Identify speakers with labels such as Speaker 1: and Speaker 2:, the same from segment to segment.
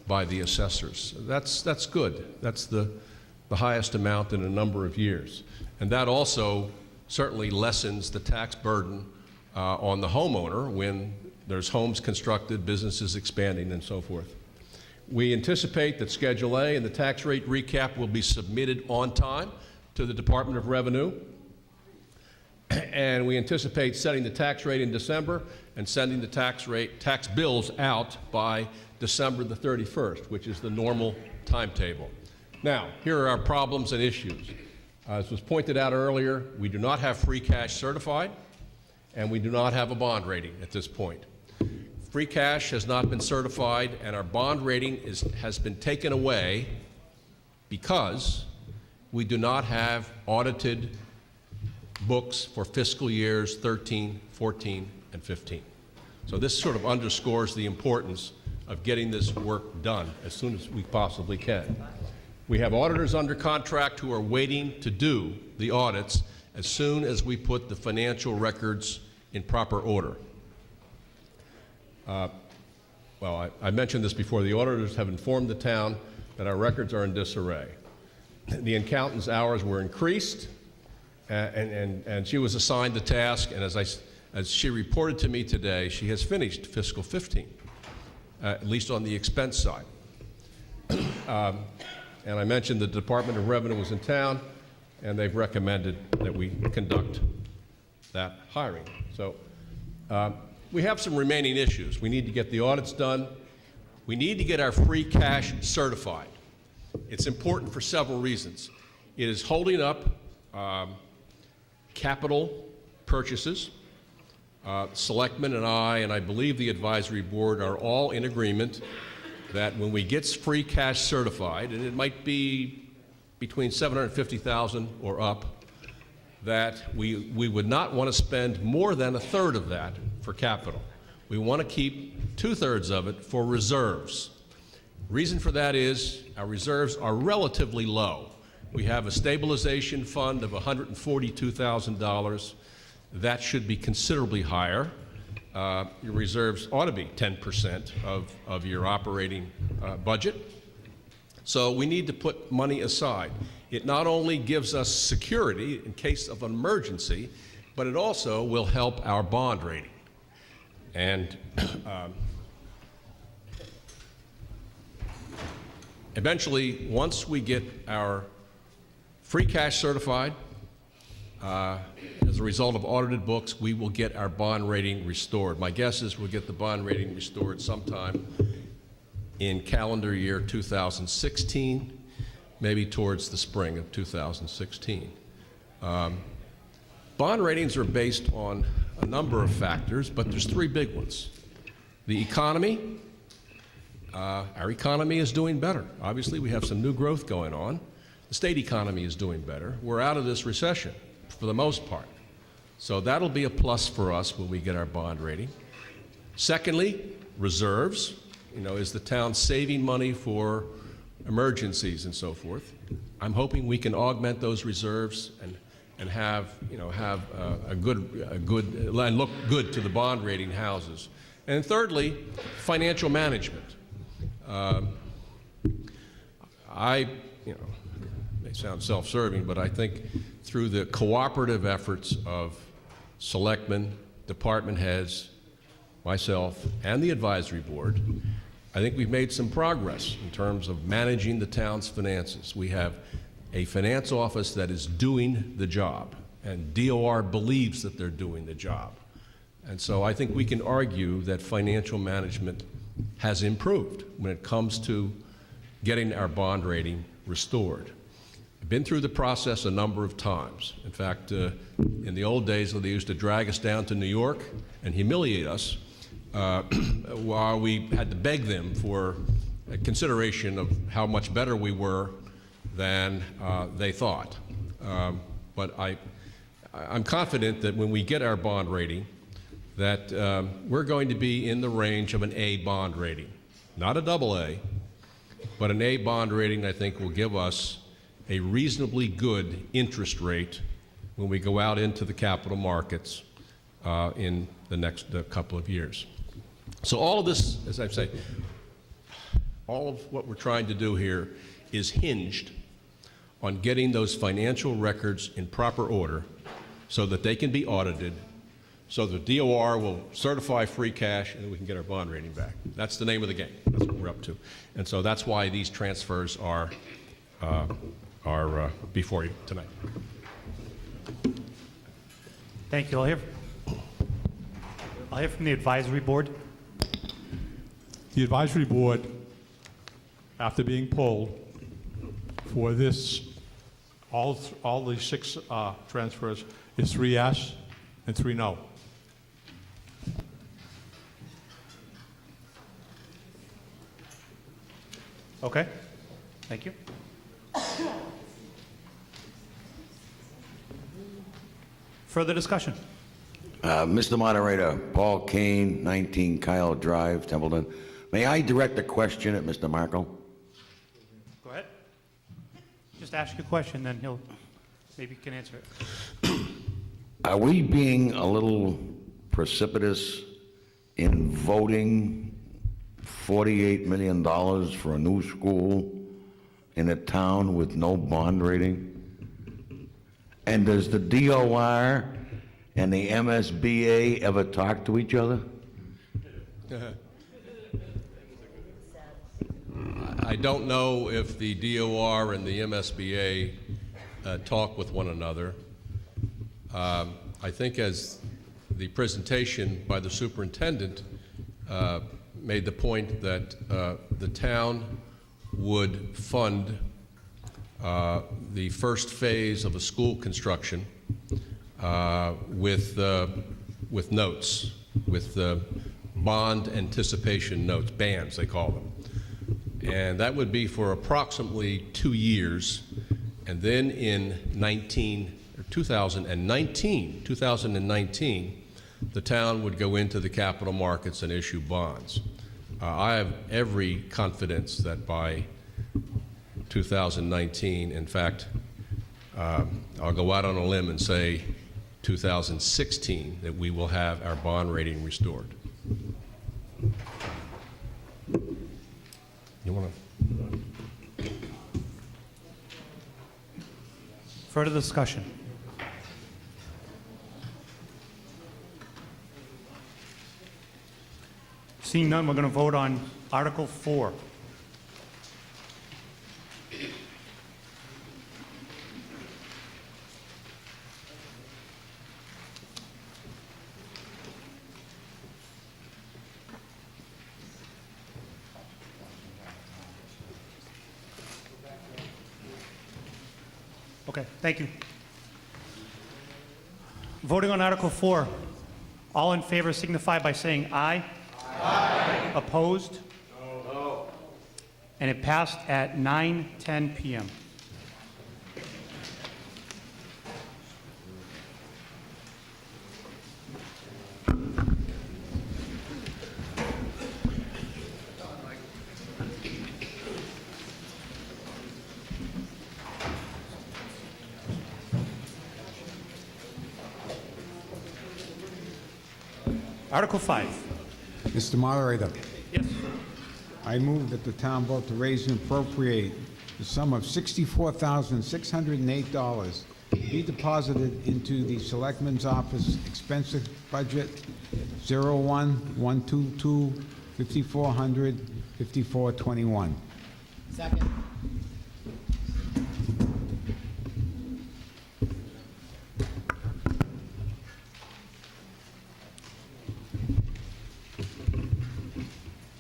Speaker 1: by the assessors. That's good. That's the highest amount in a number of years. And that also certainly lessens the tax burden on the homeowner when there's homes constructed, businesses expanding, and so forth. We anticipate that Schedule A and the tax rate recap will be submitted on time to the Department of Revenue. And we anticipate setting the tax rate in December and sending the tax bills out by December the 31st, which is the normal timetable. Now, here are our problems and issues. As was pointed out earlier, we do not have free cash certified, and we do not have a bond rating at this point. Free cash has not been certified, and our bond rating has been taken away because we do not have audited books for fiscal years 13, 14, and 15. So this sort of underscores the importance of getting this work done as soon as we possibly can. We have auditors under contract who are waiting to do the audits as soon as we put the financial records in proper order. Well, I mentioned this before. The auditors have informed the town that our records are in disarray. The accountant's hours were increased, and she was assigned the task, and as she reported to me today, she has finished fiscal 15, at least on the expense side. And I mentioned the Department of Revenue was in town, and they've recommended that we conduct that hiring. So we have some remaining issues. We need to get the audits done. We need to get our free cash certified. It's important for several reasons. It is holding up capital purchases. Selectmen and I believe the advisory board are all in agreement that when we get free cash certified, and it might be between $750,000 or up, that we would not want to spend more than a third of that for capital. We want to keep 2/3 of it for reserves. Reason for that is our reserves are relatively low. We have a stabilization fund of $142,000. That should be considerably higher. Your reserves ought to be 10% of your operating budget. So we need to put money aside. It not only gives us security in case of an emergency, but it also will help our bond rating. And eventually, once we get our free cash certified, as a result of audited books, we will get our bond rating restored. My guess is we'll get the bond rating restored sometime in calendar year 2016, maybe towards the spring of 2016. Bond ratings are based on a number of factors, but there's three big ones. The economy. Our economy is doing better. Obviously, we have some new growth going on. The state economy is doing better. We're out of this recession for the most part. So that'll be a plus for us when we get our bond rating. Secondly, reserves. Is the town saving money for emergencies and so forth? I'm hoping we can augment those reserves and have a good and look good to the bond rating houses. And thirdly, financial management. May sound self-serving, but I think through the cooperative efforts of selectmen, department heads, myself, and the advisory board, I think we've made some progress in terms of managing the town's finances. We have a finance office that is doing the job, and DOR believes that they're doing the job. And so I think we can argue that financial management has improved when it comes to getting our bond rating restored. I've been through the process a number of times. In fact, in the old days, they used to drag us down to New York and humiliate us while we had to beg them for a consideration of how much better we were than they thought. But I'm confident that when we get our bond rating, that we're going to be in the range of an A bond rating. Not a double A, but an A bond rating I think will give us a reasonably good interest rate when we go out into the capital markets in the next couple of years. So all of this, as I say, All of what we're trying to do here is hinged on getting those financial records in proper order so that they can be audited, so the DOR will certify free cash, and we can get our bond rating back. That's the name of the game. That's what we're up to. And so that's why these transfers are before you tonight.
Speaker 2: Thank you. I'll hear from the advisory board.
Speaker 3: The advisory board, after being polled for this, all the 6 transfers, is 3 yes and 3 no.
Speaker 2: Okay. Thank you. Further discussion?
Speaker 4: Mr. Moderator, Paul Kane, 19 Kyle Drive, Templeton. May I direct a question at Mr. Markle?
Speaker 2: Go ahead. Just ask your question, then maybe can answer it.
Speaker 4: Are we being a little precipitous in voting $48 million for a new school in a town with no bond rating? And does the DOR and the MSBA ever talk to each other?
Speaker 1: I don't know if the DOR and the MSBA talk with one another. I think as the presentation by the superintendent made the point that the town would fund the first phase of a school construction with notes, with bond anticipation notes, bands they call them. And that would be for approximately 2 years. And then in 2019, the town would go into the capital markets and issue bonds. I have every confidence that by 2019, in fact, I'll go out on a limb and say 2016, that we will have our bond rating restored. You want to?
Speaker 2: Further discussion? Seeing none, we're going to vote on Article 4. Okay, thank you. Voting on Article 4. All in favor signify by saying aye. Aye. Opposed? No. And it passed at 9:10 p.m. Article 5.
Speaker 5: Mr. Moderator,
Speaker 2: Yes.
Speaker 5: I move that the town vote to raise and appropriate the sum of $64,608 be deposited into the Selectman's Office expense budget 01122 5400 5421.
Speaker 6: Second.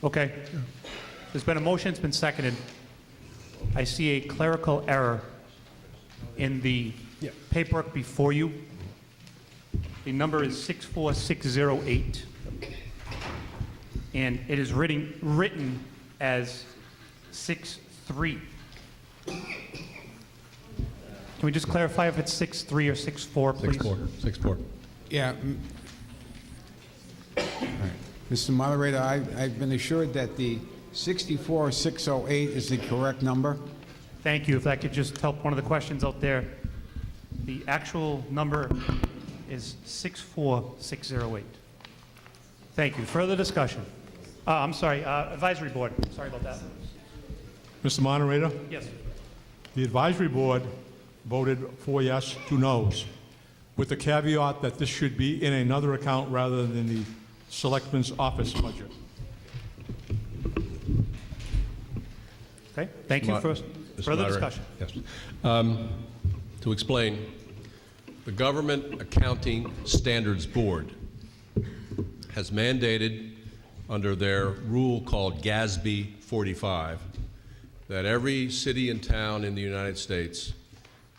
Speaker 2: Okay. There's been a motion, it's been seconded. I see a clerical error in the paperwork before you. The number is 64608. And it is written as 63. Can we just clarify if it's 63 or 64, please?
Speaker 1: 6-4.
Speaker 5: Yeah. All right. Mr. Moderator, I've been assured that the 64608 is the correct number.
Speaker 2: Thank you. If that could just help one of the questions out there. The actual number is 64608. Thank you. Further discussion? I'm sorry, advisory board. Sorry about that.
Speaker 3: Mr. Moderator,
Speaker 2: Yes.
Speaker 3: the advisory board voted 4 yes, 2 noes, with the caveat that this should be in another account rather than the Selectman's office budget.
Speaker 2: Okay, thank you.
Speaker 1: Mr.
Speaker 2: Further
Speaker 1: Moderator.
Speaker 2: discussion?
Speaker 1: Yes. To explain, the Government Accounting Standards Board has mandated under their rule called GASB 45 that every city and town in the United States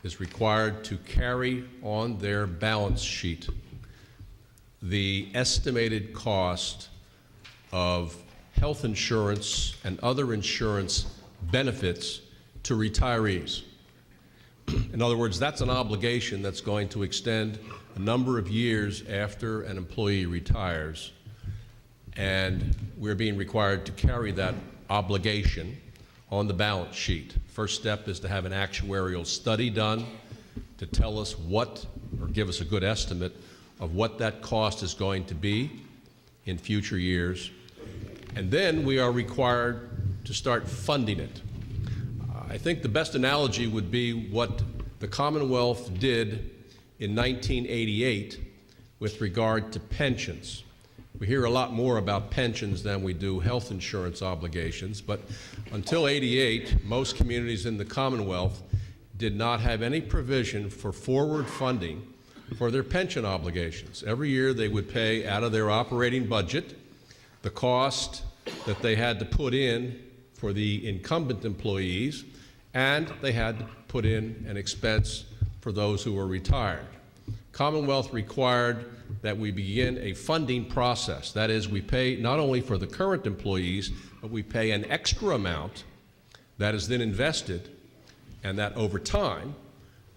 Speaker 1: is required to carry on their balance sheet the estimated cost of health insurance and other insurance benefits to retirees. In other words, that's an obligation that's going to extend a number of years after an employee retires, and we're being required to carry that obligation on the balance sheet. First step is to have an actuarial study done to tell us what, or give us a good estimate of what that cost is going to be in future years. And then we are required to start funding it. I think the best analogy would be what the Commonwealth did in 1988 with regard to pensions. We hear a lot more about pensions than we do health insurance obligations, but until '88, most communities in the Commonwealth did not have any provision for forward funding for their pension obligations. Every year they would pay out of their operating budget the cost that they had to put in for the incumbent employees, and they had to put in an expense for those who were retired. Commonwealth required that we begin a funding process. That is, we pay not only for the current employees, but we pay an extra amount that is then invested, and that over time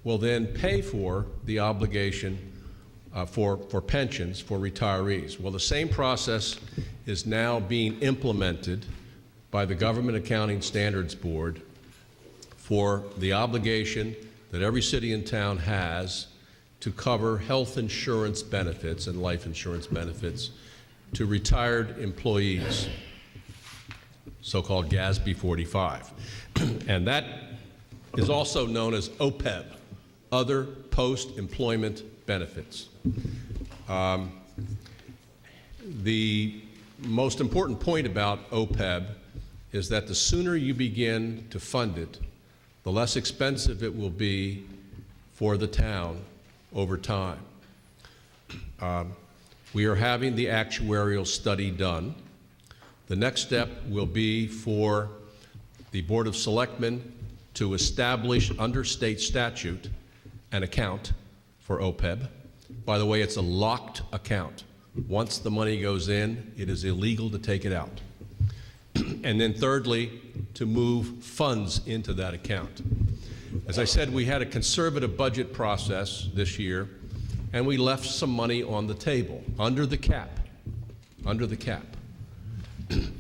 Speaker 1: will then pay for the obligation for pensions for retirees. Well, the same process is now being implemented by the Government Accounting Standards Board for the obligation that every city and town has to cover health insurance benefits and life insurance benefits to retired employees, so-called GASB 45. And that is also known as OPEB, Other Post-Employment Benefits. The most important point about OPEB is that the sooner you begin to fund it, the less expensive it will be for the town over time. We are having the actuarial study done. The next step will be for the Board of Selectmen to establish under state statute an account for OPEB. By the way, it's a locked account. Once the money goes in, it is illegal to take it out. And then thirdly, to move funds into that account. As I said, we had a conservative budget process this year, and we left some money on the table, under the cap.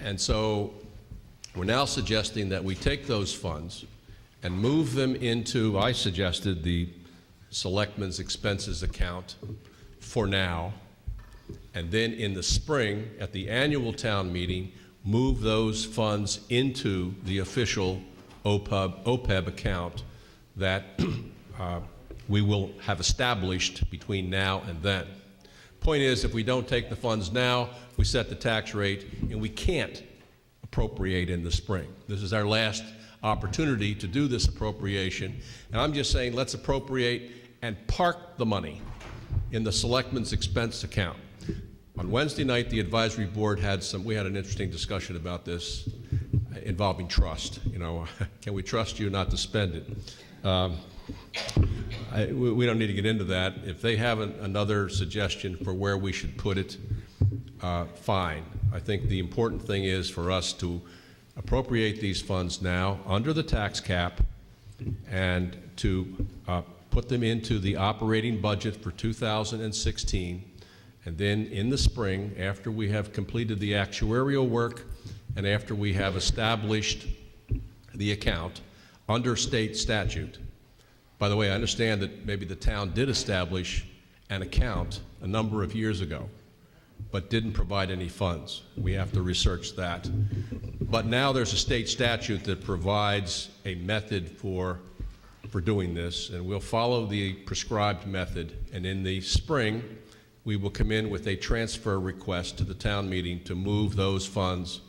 Speaker 1: And so we're now suggesting that we take those funds and move them into, I suggested, the Selectmen's expenses account for now, and then in the spring, at the annual town meeting, move those funds into the official OPEB account that we will have established between now and then. Point is, if we don't take the funds now, we set the tax rate, and we can't appropriate in the spring. This is our last opportunity to do this appropriation, and I'm just saying let's appropriate and park the money in the Selectmen's expense account. On Wednesday night, the advisory board we had an interesting discussion about this involving trust. You know, can we trust you not to spend it? We don't need to get into that. If they have another suggestion for where we should put it, fine. I think the important thing is for us to appropriate these funds now under the tax cap and to put them into the operating budget for 2016. And then in the spring, after we have completed the actuarial work and after we have established the account under state statute. By the way, I understand that maybe the town did establish an account a number of years ago. but didn't provide any funds. We have to research that. But now there's a state statute that provides a method for doing this, and we'll follow the prescribed method. And in the spring, we will come in with a transfer request to the town meeting to move those funds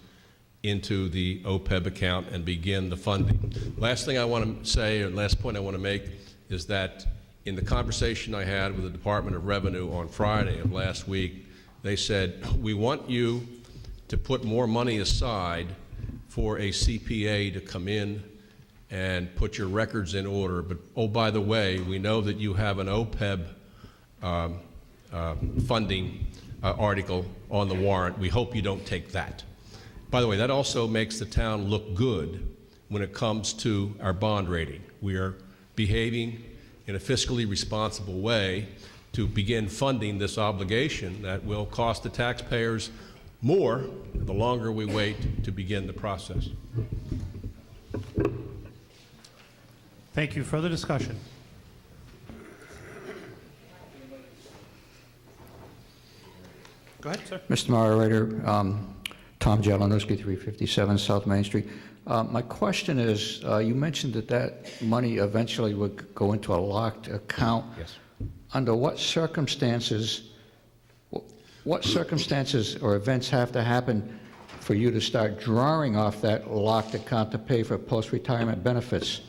Speaker 1: into the OPEB account and begin the funding. Last thing I want to say, or last point I want to make, is that in the conversation I had with the Department of Revenue on Friday of last week, they said, we want you to put more money aside for a CPA to come in and put your records in order. But, oh, by the way, we know that you have an OPEB funding article on the warrant. We hope you don't take that. By the way, that also makes the town look good when it comes to our bond rating. We are behaving in a fiscally responsible way to begin funding this obligation that will cost the taxpayers more the longer we wait to begin the process.
Speaker 2: Thank you. Further discussion? Go ahead, sir.
Speaker 6: Mr. Moderator, Tom Jalanowski, 357 South Main Street. My question is, you mentioned that money eventually would go into a locked account.
Speaker 1: Yes.
Speaker 6: Under what circumstances or events have to happen for you to start drawing off that locked account to pay for post-retirement benefits?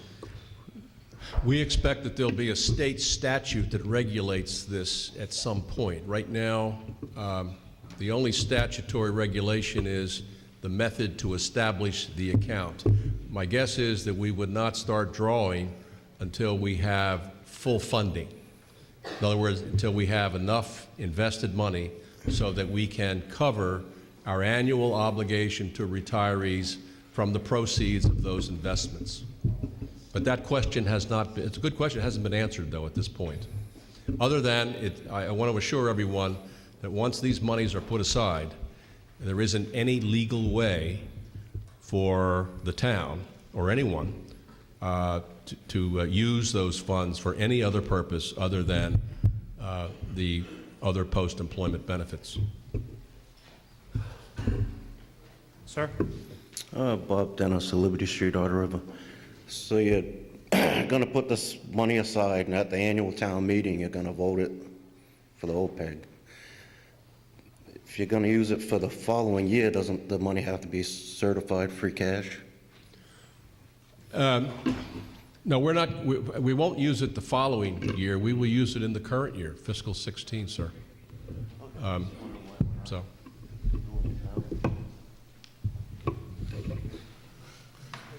Speaker 1: We expect that there'll be a state statute that regulates this at some point. Right now, the only statutory regulation is the method to establish the account. My guess is that we would not start drawing until we have full funding. In other words, until we have enough invested money so that we can cover our annual obligation to retirees from the proceeds of those investments. But that question has not been, it's a good question, it hasn't been answered though at this point. Other than, I want to assure everyone that once these monies are put aside, there isn't any legal way for the town or anyone to use those funds for any other purpose other than the other post-employment benefits.
Speaker 2: Sir?
Speaker 7: Bob Dennis, Liberty Street, Outer River. So you're going to put this money aside, and at the annual town meeting, you're going to vote it for the OPEB. If you're going to use it for the following year, doesn't the money have to be certified free cash?
Speaker 1: No, we're not. We won't use it the following year. We will use it in the current year, fiscal 16, sir. So.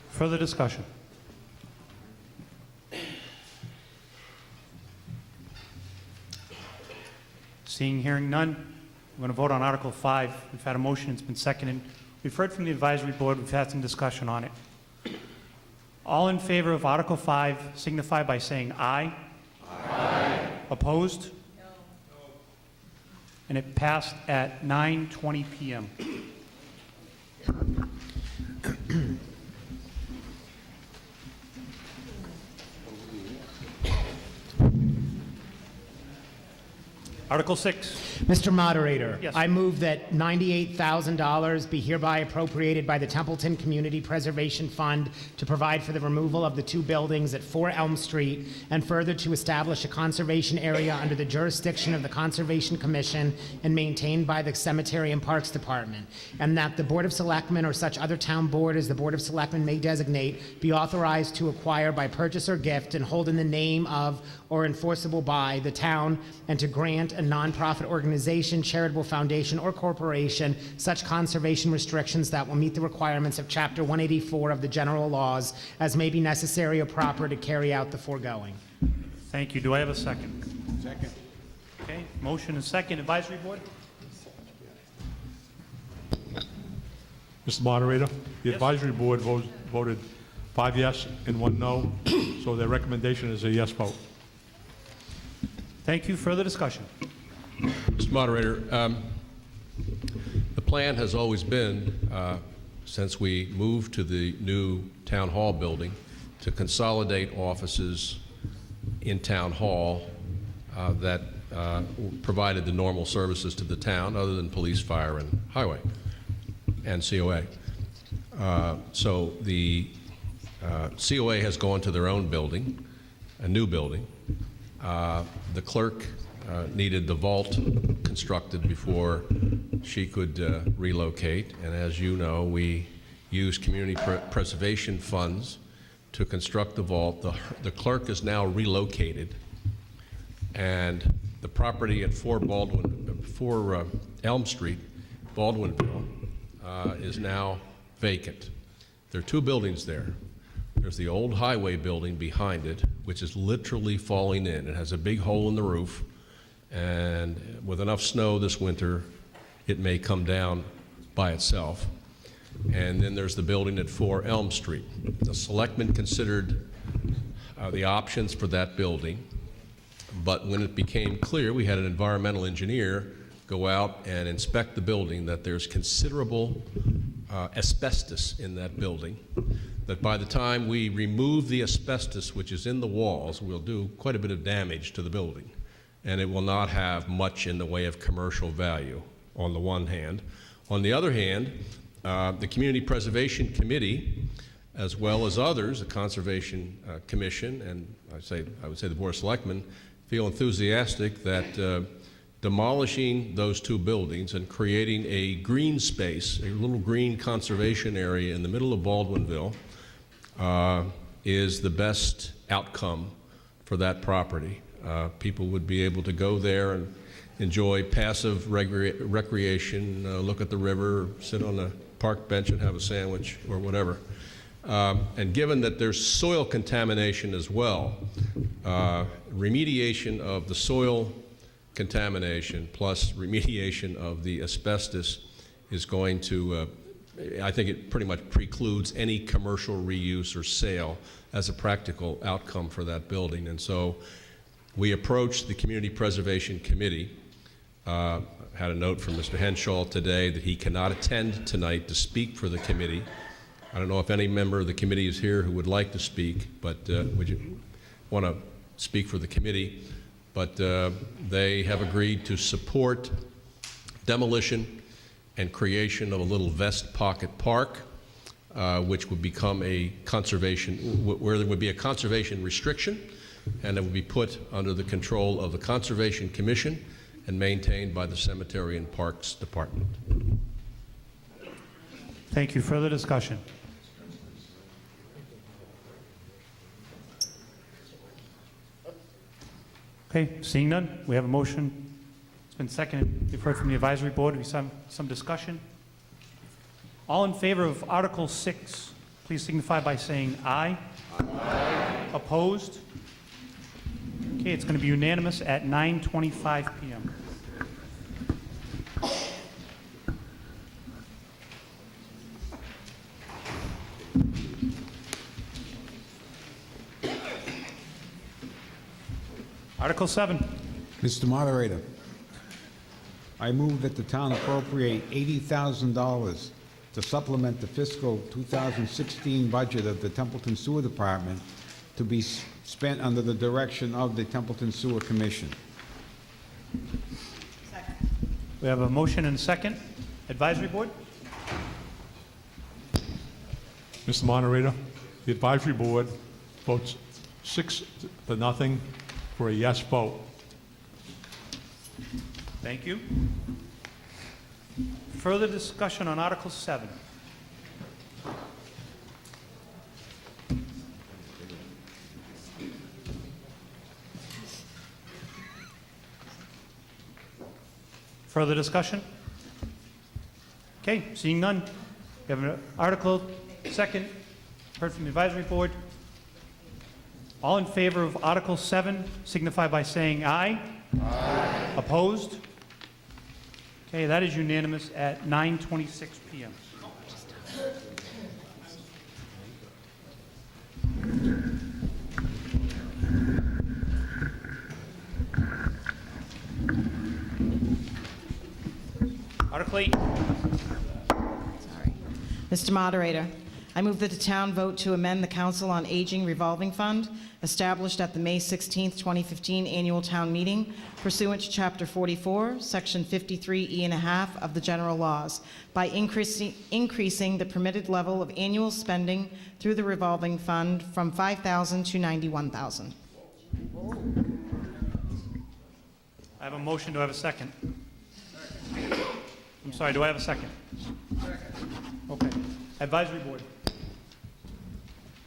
Speaker 2: Further discussion? Seeing, hearing none, we're going to vote on Article 5. We've had a motion, it's been seconded. We've heard from the advisory board, we've had some discussion on it. All in favor of Article 5 signify by saying aye. Aye. Opposed? No. And it passed at 9:20 p.m. Article 6.
Speaker 8: Mr. Moderator,
Speaker 2: Yes.
Speaker 8: I move that $98,000 be hereby appropriated by the Templeton Community Preservation Fund to provide for the removal of the two buildings at 4 Elm Street, and further to establish a conservation area under the jurisdiction of the Conservation Commission and maintained by the Cemetery and Parks Department, and that the Board of Selectmen or such other town board as the Board of Selectmen may designate be authorized to acquire by purchase or gift and hold in the name of or enforceable by the town, and to grant a nonprofit organization, charitable foundation, or corporation such conservation restrictions that will meet the requirements of Chapter 184 of the general laws as may be necessary or proper to carry out the foregoing.
Speaker 2: Thank you. Do I have a second?
Speaker 5: Second.
Speaker 2: Okay, motion and second. Advisory board?
Speaker 3: Mr. Moderator, the
Speaker 2: Yes.
Speaker 3: advisory board voted 5 yes and 1 no, so their recommendation is a yes vote.
Speaker 2: Thank you. Further discussion?
Speaker 1: Mr. Moderator, the plan has always been, since we moved to the new town hall building, to consolidate offices in town hall that provided the normal services to the town, other than police, fire, and highway, and COA. So the COA has gone to their own building, a new building. The clerk needed the vault constructed before she could relocate, and as you know, we use community preservation funds to construct the vault. The clerk is now relocated, and the property at 4 Elm Street, Baldwinville, is now vacant. There are 2 buildings there. There's the old highway building behind it, which is literally falling in. It has a big hole in the roof, and with enough snow this winter, it may come down by itself. And then there's the building at 4 Elm Street. The selectmen considered the options for that building, but when it became clear, we had an environmental engineer go out and inspect the building, that there's considerable asbestos in that building, that by the time we remove the asbestos which is in the walls, we'll do quite a bit of damage to the building, and it will not have much in the way of commercial value, on the one hand. On the other hand, the Community Preservation Committee, as well as others, the Conservation Commission, and I would say the Board of Selectmen, feel enthusiastic that demolishing those 2 buildings and creating a green space, a little green conservation area in the middle of Baldwinville, is the best outcome for that property. People would be able to go there and enjoy passive recreation, look at the river, sit on a park bench and have a sandwich or whatever. And given that there's soil contamination as well, remediation of the soil contamination plus remediation of the asbestos is going to, I think it pretty much precludes any commercial reuse or sale as a practical outcome for that building. And so we approached the Community Preservation Committee. Had a note from Mr. Henshaw today that he cannot attend tonight to speak for the committee. I don't know if any member of the committee is here who would like to speak, but would you want to speak for the committee? But they have agreed to support demolition and creation of a little Vest Pocket Park, which would become a conservation, where there would be a conservation restriction, and it would be put under the control of the Conservation Commission and maintained by the Cemetery and Parks Department.
Speaker 2: Thank you. Further discussion? Okay, seeing none, we have a motion. It's been seconded. You've heard from the advisory board. We have some discussion. All in favor of Article 6, please signify by saying aye. Aye. Opposed? Okay, it's going to be unanimous at 9:25 p.m. Article 7.
Speaker 5: Mr. Moderator, I move that the town appropriate $80,000 to supplement the fiscal 2016 budget of the Templeton Sewer Department to be spent under the direction of the Templeton Sewer Commission.
Speaker 2: We have a motion and a second. Advisory board?
Speaker 3: Mr. Moderator, the advisory board votes 6-0 for a yes vote.
Speaker 2: Thank you. Further discussion on Article 7. Further discussion? Okay, seeing none. We have an article, second, heard from the advisory board. All in favor of Article 7 signify by saying aye. Aye. Opposed? Okay, that is unanimous at 9:26 p.m. Article 8.
Speaker 9: Sorry. Mr. Moderator, I move that the town vote to amend the Council on Aging Revolving Fund established at the May 16, 2015 annual town meeting pursuant to Chapter 44, Section 53E1/2 of the general laws by increasing the permitted level of annual spending through the revolving fund from $5,000 to $91,000.
Speaker 2: I have a motion. Do I have a second? I'm sorry, do I have a second? Okay. Advisory Board.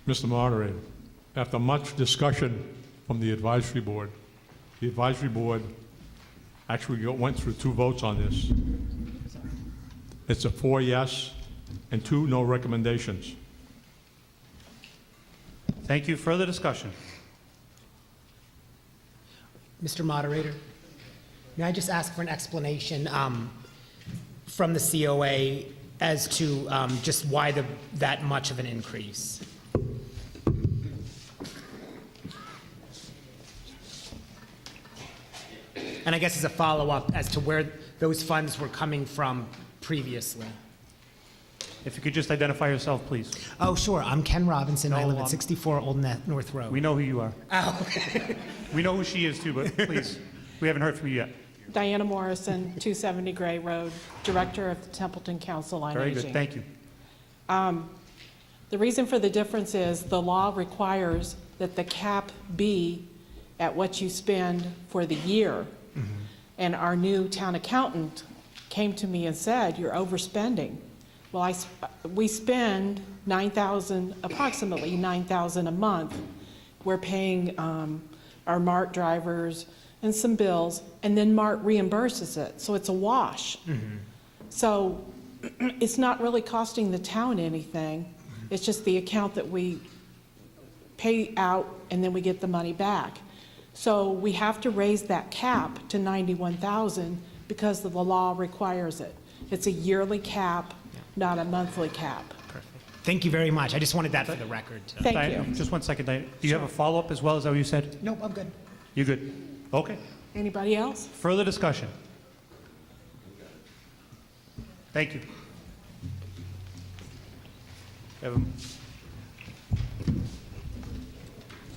Speaker 3: Mr. Moderator, after much discussion from the advisory board actually went through 2 votes on this. It's a 4 yes and 2 no recommendations.
Speaker 2: Thank you. Further discussion?
Speaker 8: Mr. Moderator, may I just ask for an explanation from the COA as to just why that much of an increase? And I guess as a follow-up as to where those funds were coming from previously.
Speaker 2: If you could just identify yourself, please.
Speaker 8: Oh, sure. I'm Ken Robinson. I
Speaker 2: No,
Speaker 8: live at 64 Old North Road.
Speaker 2: We know who you are.
Speaker 8: Oh, okay.
Speaker 2: We know who she is too, but please, we haven't heard from you yet.
Speaker 10: Diana Morrison, 270 Gray Road, Director of the Templeton Council on
Speaker 2: Very
Speaker 10: Aging.
Speaker 2: good. Thank you.
Speaker 10: The reason for the difference is the law requires that the cap be at what you spend for the year. And our new town accountant came to me and said, "You're overspending." Well, we spend approximately $9,000 a month. We're paying our MART drivers and some bills, and then MART reimburses it, so it's a wash. So it's not really costing the town anything. It's just the account that we pay out, and then we get the money back. So we have to raise that cap to $91,000 because the law requires it. It's a yearly cap, not a monthly cap.
Speaker 8: Perfect. Thank you very much. I just wanted that for the record.
Speaker 10: Thank
Speaker 2: Diana,
Speaker 10: you.
Speaker 2: just one second, Diana. Do you have a follow-up as well? Is that what you said?
Speaker 8: Nope, I'm good.
Speaker 2: You good? Okay.
Speaker 10: Anybody else?
Speaker 2: Further discussion? Thank you.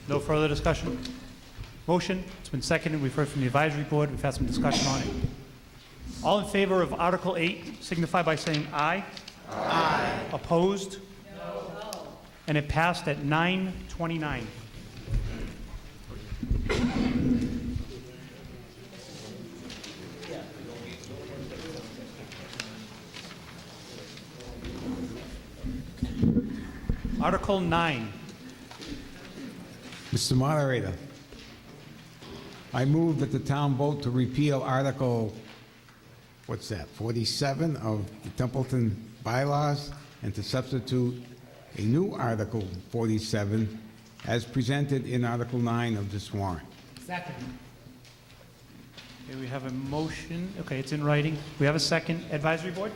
Speaker 2: No further discussion? Motion, it's been seconded. We've heard from the advisory board. We've had some discussion on it. All in favor of Article 8 signify by saying aye. Aye. Opposed? No. And it passed at 9:29. Article 9.
Speaker 5: Mr. Moderator, I move that the town vote to repeal Article, 47 of the Templeton bylaws, and to substitute a new Article 47 as presented in Article 9 of this warrant.
Speaker 8: Second.
Speaker 2: Okay, we have a motion. Okay, it's in writing. We have a second. Advisory board?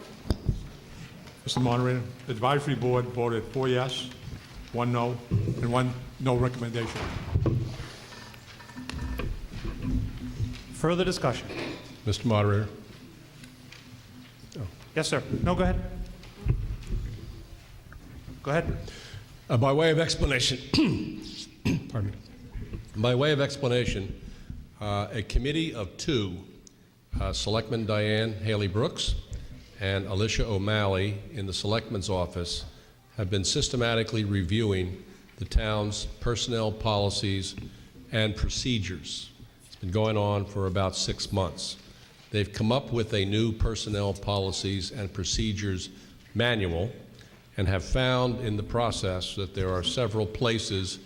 Speaker 3: Mr. Moderator, the advisory board voted 4 yes, 1 no, and 1 no recommendation.
Speaker 2: Further discussion?
Speaker 1: Mr. Moderator,
Speaker 2: Yes, sir. No, go ahead. Go ahead.
Speaker 1: by way of explanation, pardon me. By way of explanation, a committee of 2, Selectman Diane Haley Brooks and Alicia O'Malley in the Selectman's office, have been systematically reviewing the town's personnel policies and procedures. It's been going on for about 6 months. They've come up with a new personnel policies and procedures manual and have found in the process that there are several places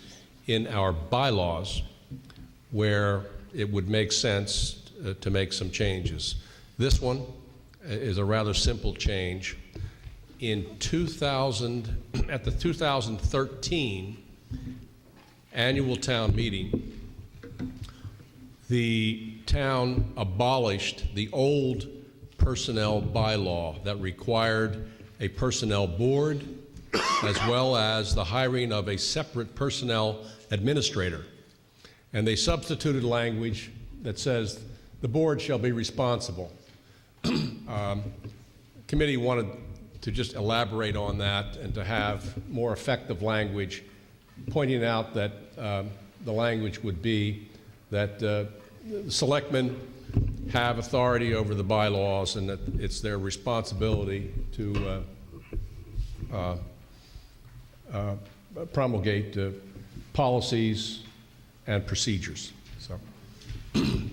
Speaker 1: in our bylaws where it would make sense to make some changes. This one is a rather simple change. In 2000, at the 2013 annual town meeting, the town abolished the old personnel bylaw that required a personnel board as well as the hiring of a separate personnel administrator. And they substituted language that says the board shall be responsible. Committee wanted to just elaborate on that and to have more effective language, pointing out that the language would be that the selectmen have authority over the bylaws and that it's their responsibility to promulgate policies and procedures.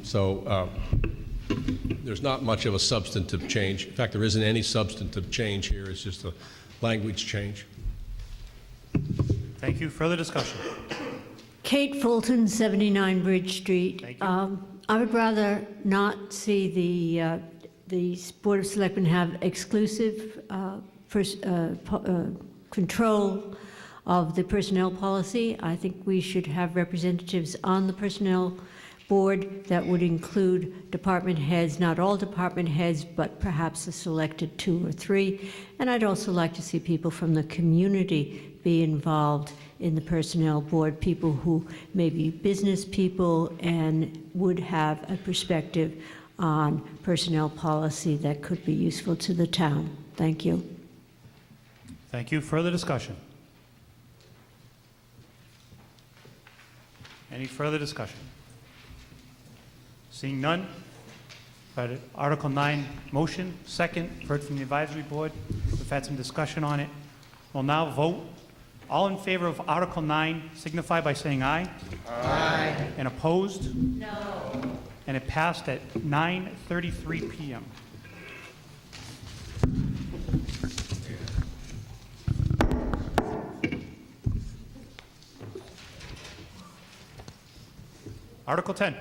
Speaker 1: So there's not much of a substantive change. In fact, there isn't any substantive change here. It's just a language change.
Speaker 2: Thank you. Further discussion?
Speaker 11: Kate Fulton, 79 Bridge Street.
Speaker 2: Thank you.
Speaker 11: I would rather not see the Board of Selectmen have exclusive control of the personnel policy. I think we should have representatives on the personnel board that would include department heads, not all department heads, but perhaps a selected 2 or 3. And I'd also like to see people from the community be involved in the personnel board, people who may be business people and would have a perspective on personnel policy that could be useful to the town. Thank you.
Speaker 2: Thank you. Further discussion? Any further discussion? Seeing none, but Article 9 motion, second, heard from the advisory board. We've had some discussion on it. We'll now vote. All in favor of Article 9 signify by saying aye. Aye. And opposed? No. And it passed at 9:33 p.m. Article 10.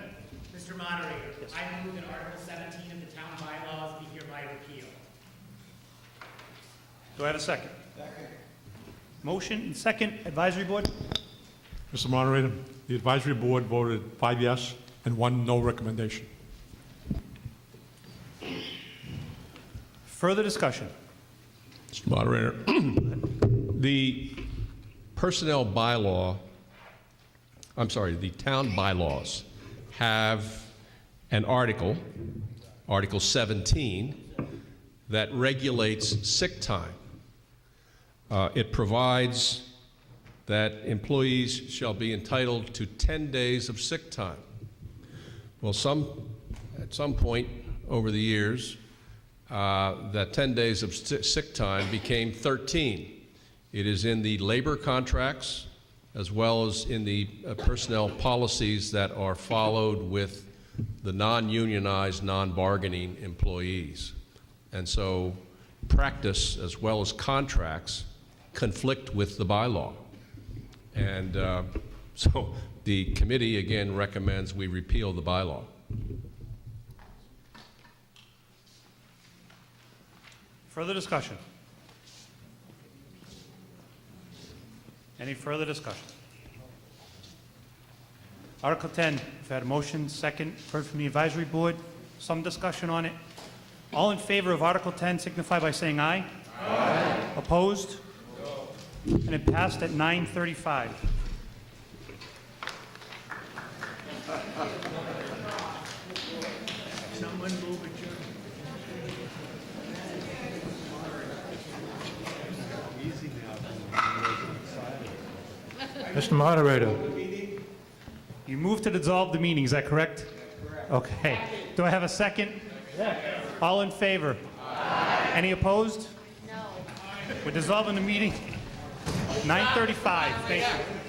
Speaker 8: Mr. Moderator, I move that Article 17 of the town bylaws be hereby repealed.
Speaker 2: Do I have a second? Second. Motion and second, advisory board?
Speaker 3: Mr. Moderator, the advisory board voted 5 yes and 1 no recommendation.
Speaker 2: Further discussion?
Speaker 1: Mr. Moderator, the personnel bylaw, the town bylaws have an article, Article 17, that regulates sick time. It provides that employees shall be entitled to 10 days of sick time. Well, at some point over the years, that 10 days of sick time became 13. It is in the labor contracts as well as in the personnel policies that are followed with the non-unionized, non-bargaining employees. And so practice as well as contracts conflict with the bylaw. And so the committee again recommends we repeal the bylaw.
Speaker 2: Further discussion? Any further discussion? Article 10, we've had a motion, second, heard from the advisory board, some discussion on it. All in favor of Article 10 signify by saying aye. Aye. Opposed? No. And it passed at 9:35. Someone move adjourned.
Speaker 3: Mr. Moderator.
Speaker 2: You moved to dissolve the meeting, is that correct? Correct. Okay. Do I have a second? Yeah. All in favor? Aye. Any opposed? No. We're dissolving the meeting. 9:35. Thank you.